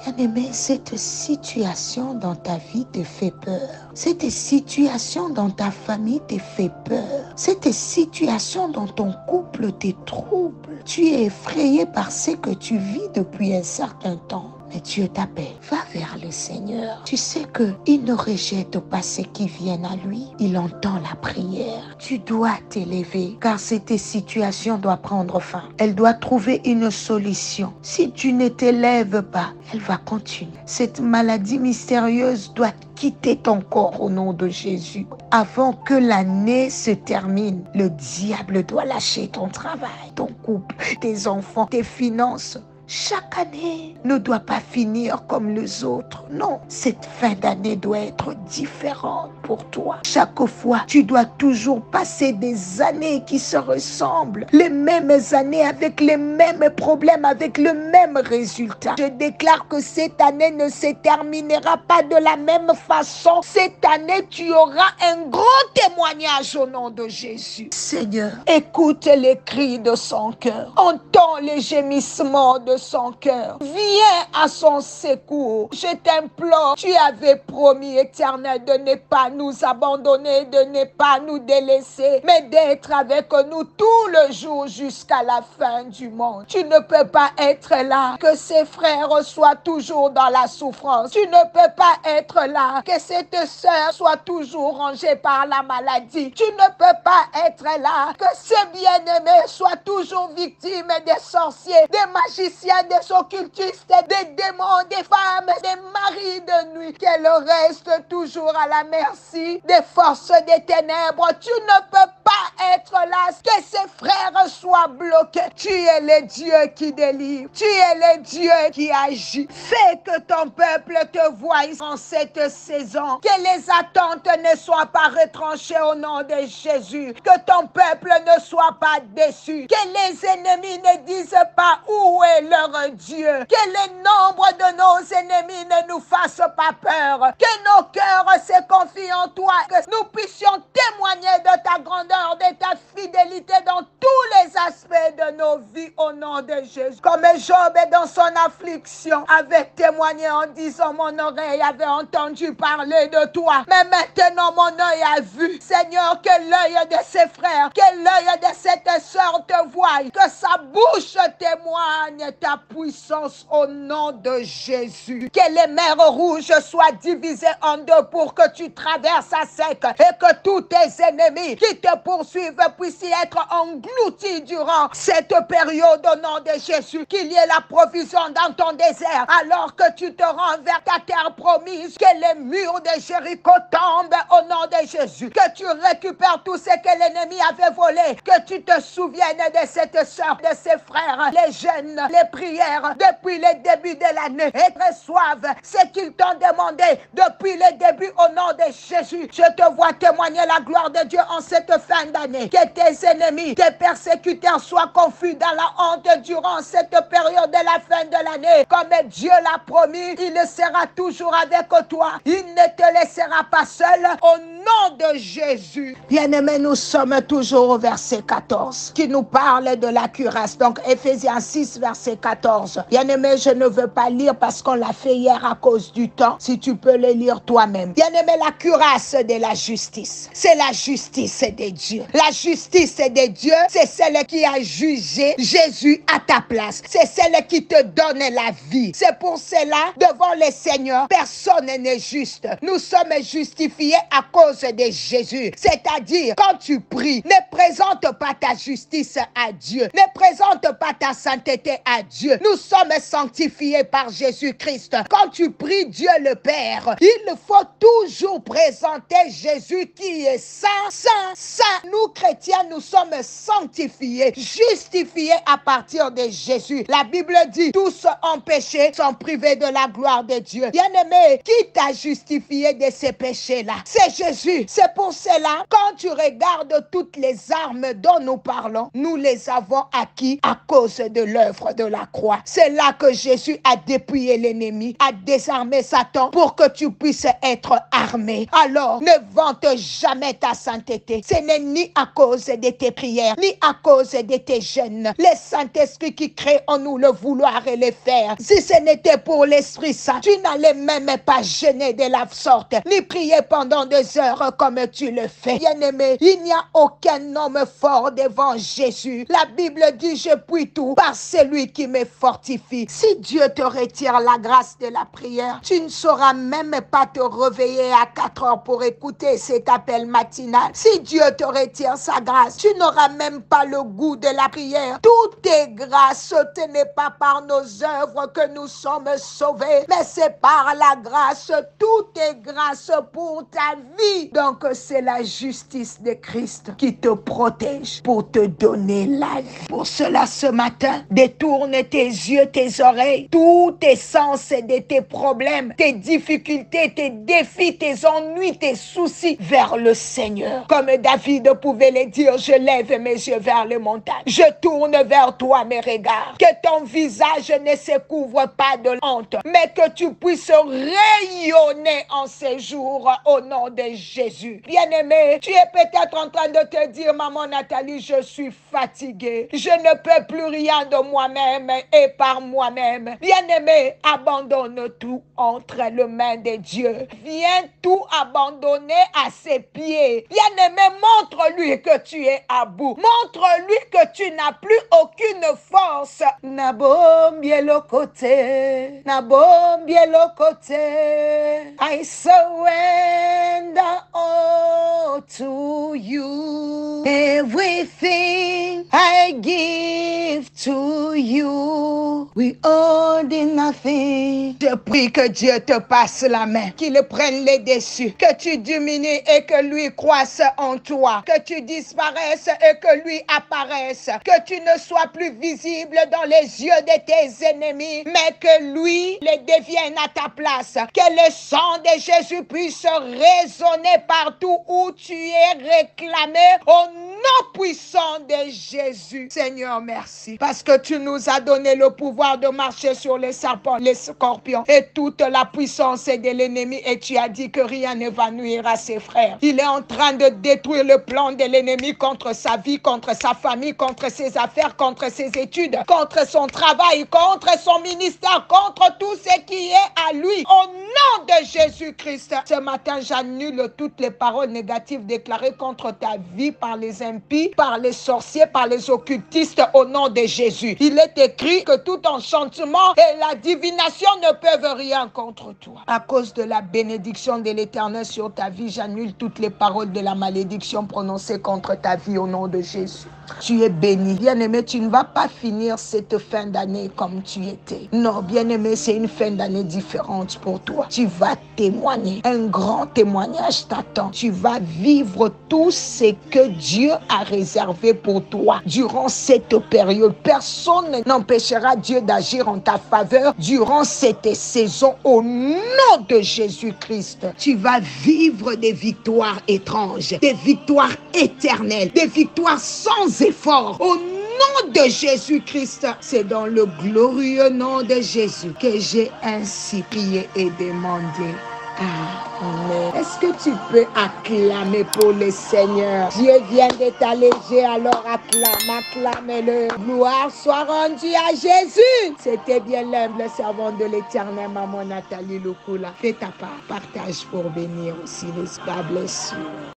Bien-aimé, cette situation dans ta vie te fait peur. Cette situation dans ta famille te fait peur. Cette situation dans ton couple te trouble. Tu es effrayé par ce que tu vis depuis un certain temps. Mais Dieu t'appelle, va vers le Seigneur. Tu sais qu'il ne rejette pas ceux qui viennent à lui. Il entend la prière. Tu dois t'élever car cette situation doit prendre fin. Elle doit trouver une solution. Si tu ne t'élèves pas, elle va continuer. Cette maladie mystérieuse doit quitter ton corps au nom de Jésus. Avant que l'année se termine, le diable doit lâcher ton travail, ton couple, tes enfants, tes finances. Chaque année ne doit pas finir comme les autres. Non, cette fin d'année doit être différente pour toi. Chaque fois, tu dois toujours passer des années qui se ressemblent. Les mêmes années avec les mêmes problèmes, avec le même résultat. Je déclare que cette année ne se terminera pas de la même façon. Cette année, tu auras un grand témoignage au nom de Jésus. Seigneur, écoute les cris de son cœur. Entends les gémissements de son cœur. Viens à son secours. Je t'implore, tu avais promis, Éternel, de ne pas nous abandonner, de ne pas nous délaisser, mais d'être avec nous tout le jour jusqu'à la fin du monde. Tu ne peux pas être là, que ses frères soient toujours dans la souffrance. Tu ne peux pas être là, que cette sœur soit toujours rongée par la maladie. Tu ne peux pas être là, que ce bien-aimé soit toujours victime des sorciers, des magiciens, des occultistes, des démons, des femmes, des maris de nuit, qu'elle reste toujours à la merci des forces des ténèbres. Tu ne peux pas être là, que ses frères soient bloqués. Tu es le Dieu qui délivre. Tu es le Dieu qui agit. Fais que ton peuple te voie en cette saison. Que les attentes ne soient pas retranchées au nom de Jésus. Que ton peuple ne soit pas déçu. Que les ennemis ne disent pas où est leur Dieu. Que le nombre de nos ennemis ne nous fasse pas peur. Que nos cœurs se confient en toi. Que nous puissions témoigner de ta grandeur, de ta fidélité dans tous les aspects de nos vies au nom de Jésus. Comme Job dans son affliction avait témoigné en disant mon oreille avait entendu parler de toi. Mais maintenant mon œil a vu. Seigneur, que l'œil de ses frères, que l'œil de cette sœur te voie. Que sa bouche témoigne ta puissance au nom de Jésus. Que les mers rouges soient divisées en deux pour que tu traverses à sec et que tous tes ennemis qui te poursuivent puissent y être engloutis durant cette période au nom de Jésus. Qu'il y ait la provision dans ton désert alors que tu te rends vers ta terre promise. Que les murs de Jéricho tombent au nom de Jésus. Que tu récupères tout ce que l'ennemi avait volé. Que tu te souviennes de cette sœur, de ses frères, les jeunes, les prières depuis le début de l'année et reçoivent ce qu'ils t'ont demandé depuis le début au nom de Jésus. Je te vois témoigner la gloire de Dieu en cette fin d'année. Que tes ennemis, tes persécuteurs soient confus dans la honte durant cette période de la fin de l'année. Comme Dieu l'a promis, il sera toujours avec toi. Il ne te laissera pas seul au nom de Jésus. Bien-aimés, nous sommes toujours au verset 14 qui nous parle de la cuirasse. Donc, Éphésiens 6, verset 14. Bien-aimé, je ne veux pas lire parce qu'on l'a fait hier à cause du temps. Si tu peux le lire toi-même. Bien-aimé, la cuirasse de la justice. C'est la justice de Dieu. La justice de Dieu, c'est celle qui a jugé Jésus à ta place. C'est celle qui te donne la vie. C'est pour cela, devant le Seigneur, personne n'est juste. Nous sommes justifiés à cause de Jésus. C'est-à-dire, quand tu pries, ne présente pas ta justice à Dieu. Ne présente pas ta sainteté à Dieu. Nous sommes sanctifiés par Jésus-Christ. Quand tu pries Dieu le Père, il faut toujours présenter Jésus qui est saint, saint, saint. Nous chrétiens, nous sommes sanctifiés, justifiés à partir de Jésus. La Bible dit, tous ont péché, sont privés de la gloire de Dieu. Bien-aimé, qui t'a justifié de ces péchés-là? C'est Jésus Jésus. C'est pour cela, quand tu regardes toutes les armes dont nous parlons, nous les avons acquis à cause de l'œuvre de la croix. C'est là que Jésus a dépouillé l'ennemi, a désarmé Satan pour que tu puisses être armé. Alors, ne vante jamais ta sainteté. Ce n'est ni à cause de tes prières, ni à cause de tes jeûnes. Le Saint-Esprit qui crée en nous le vouloir et le faire. Si ce n'était pour l'Esprit Saint, tu n'allais même pas jeûner de la sorte, ni prier pendant 2 heures comme tu le fais. Bien-aimé, il n'y a aucun homme fort devant Jésus. La Bible dit, je puis tout par celui qui me fortifie. Si Dieu te retire la grâce de la prière, tu ne sauras même pas te réveiller à 4 heures pour écouter cet appel matinal. Si Dieu te retire sa grâce, tu n'auras même pas le goût de la prière. Tout est grâce. Ce n'est pas par nos œuvres que nous sommes sauvés, mais c'est par la grâce. Tout est grâce pour ta vie. Donc c'est la justice de Christ qui te protège pour te donner la vie. Pour cela, ce matin, détourne tes yeux, tes oreilles, tous tes sens de tes problèmes, tes difficultés, tes défis, tes ennuis, tes soucis vers le Seigneur. Comme David pouvait le dire, je lève mes yeux vers les montagnes. Je tourne vers toi mes regards. Que ton visage ne se couvre pas de honte, mais que tu puisses rayonner en ces jours au nom de Jésus. Bien-aimé, tu es peut-être en train de te dire, maman Nathalie, je suis fatiguée. Je ne peux plus rien de moi-même et par moi-même. Bien-aimé, abandonne tout entre les mains de Dieu. Viens tout abandonner à ses pieds. Bien-aimé, montre-lui que tu es à bout. Montre-lui que tu n'as plus aucune force. Nabombie le côté. Nabombie le côté. I surrender all to you. Everything I give to you. We owe nothing. Je prie que Dieu te passe la main, qu'il prenne les dessus, que tu diminues et que lui croisse en toi, que tu disparaisses et que lui apparaisse, que tu ne sois plus visible dans les yeux de tes ennemis, mais que lui les devienne à ta place, que le sang de Jésus puisse résonner partout où tu es réclamé au nom puissant de Jésus. Seigneur, merci, parce que tu nous as donné le pouvoir de marcher sur les serpents, les scorpions et toute la puissance de l'ennemi, et tu as dit que rien ne va nuire à ses frères. Il est en train de détruire le plan de l'ennemi contre sa vie, contre sa famille, contre ses affaires, contre ses études, contre son travail, contre son ministère, contre tout ce qui est à lui. Au nom de Jésus-Christ, ce matin, j'annule toutes les paroles négatives déclarées contre ta vie par les impies, par les sorciers, par les occultistes, au nom de Jésus. Il est écrit que tout enchantement et la divination ne peuvent rien contre toi. À cause de la bénédiction de l'Éternel sur ta vie, j'annule toutes les paroles de la malédiction prononcées contre ta vie au nom de Jésus. Tu es béni. Bien-aimé, tu ne vas pas finir cette fin d'année comme tu étais. Non, bien-aimé, c'est une fin d'année différente pour toi. Tu vas témoigner. Un grand témoignage t'attend. Tu vas vivre tout ce que Dieu a réservé pour toi durant cette période. Personne n'empêchera Dieu d'agir en ta faveur durant cette saison au nom de Jésus-Christ. Tu vas vivre des victoires étranges, des victoires éternelles, des victoires sans effort au nom de Jésus-Christ. C'est dans le glorieux nom de Jésus que j'ai ainsi prié et demandé. Amen. Est-ce que tu peux acclamer pour le Seigneur? Dieu vient de t'alléger, alors acclame-le. Gloire soit rendue à Jésus. C'était bien l'humble servante de l'Éternel, maman Nathalie Lukula. Fais ta part, partage pour bénir aussi, n'est-ce pas? Bless you.